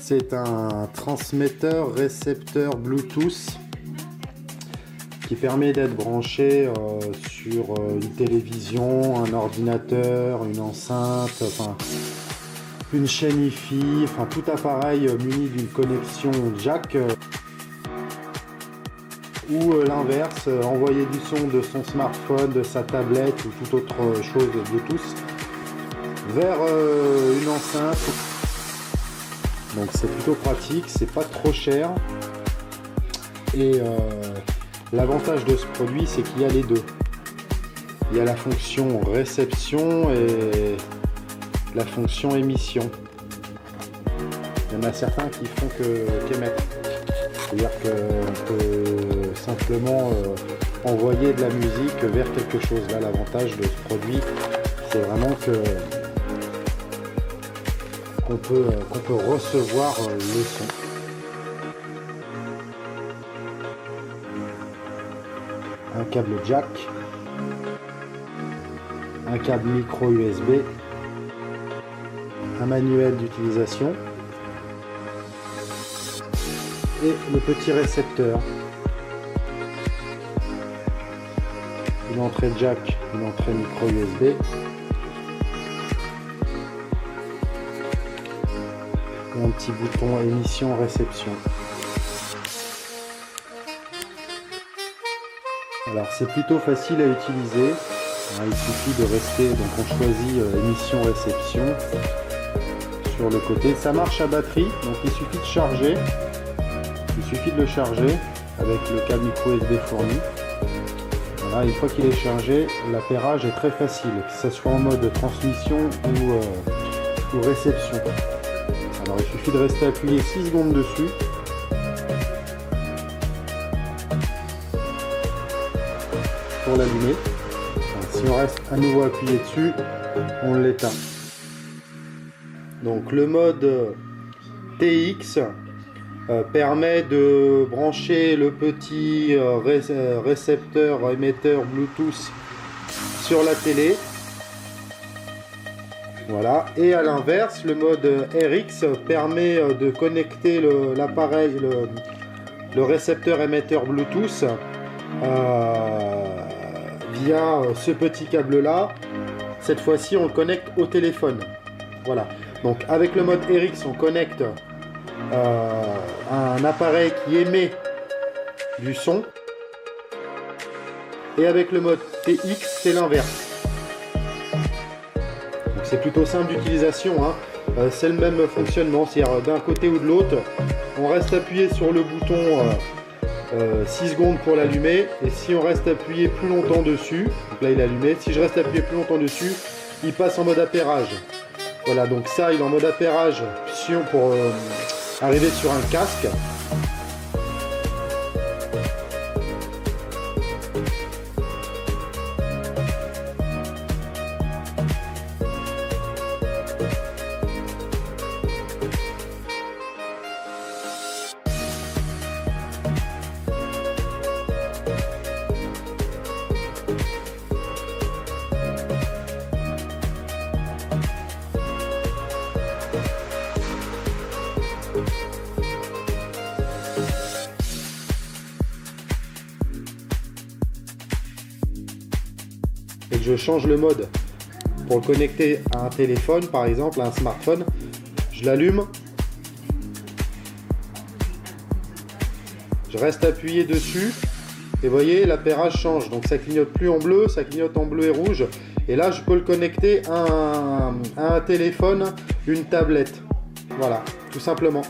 c'est un transmetteur récepteur Bluetooth qui permet d'être branché sur une télévision, un ordinateur, une enceinte, enfin une chaîne Wi-Fi, enfin tout appareil muni d'une connexion jack ou l'inverse, envoyer du son de son smartphone, de sa tablette ou toute autre chose de Bluetooth vers une enceinte. Donc c'est plutôt pratique, c'est pas trop cher et l'avantage de ce produit c'est qu'il y a les deux. Il y a la fonction réception et la fonction émission. Il y en a certains qui font qu'émettre. C'est-à-dire qu'on peut simplement envoyer de la musique vers quelque chose. Là, l'avantage de ce produit, c'est vraiment qu'on peut recevoir le son. Un câble jack, un câble micro USB, un manuel d'utilisation et le petit récepteur. Une entrée jack, une entrée micro USB. Et un petit bouton émission réception. Alors c'est plutôt facile à utiliser. Il suffit de rester, donc on choisit émission réception sur le côté. Ça marche à batterie, donc il suffit de charger. Il suffit de le charger avec le câble micro USB fourni. Voilà, une fois qu'il est chargé, l'appairage est très facile, que ce soit en mode transmission ou réception. Alors il suffit de rester appuyé 6 secondes dessus. Pour l'allumer. Si on reste à nouveau appuyé dessus, on l'éteint. Donc le mode TX permet de brancher le petit récepteur émetteur Bluetooth sur la télé. Voilà. Et à l'inverse, le mode RX permet de connecter l'appareil, le récepteur émetteur Bluetooth via ce petit câble là. Cette fois-ci on le connecte au téléphone. Voilà, donc avec le mode RX on connecte un appareil qui émet du son, et avec le mode TX c'est l'inverse. Donc c'est plutôt simple d'utilisation, hein. C'est le même fonctionnement, c'est-à-dire d'un côté ou de l'autre on reste appuyé sur le bouton 6 secondes pour l'allumer, et si on reste appuyé plus longtemps dessus, donc là il est allumé, si je reste appuyé plus longtemps dessus, il passe en mode appairage. Voilà, donc ça il est en mode appairage pour arriver sur un casque. Et que je change le mode pour le connecter à un téléphone, par exemple à un smartphone, je l'allume, je reste appuyé dessus et vous voyez l'appairage change, donc ça clignote plus en bleu, ça clignote en bleu et rouge, et là je peux le connecter à un téléphone, une tablette, voilà, tout simplement.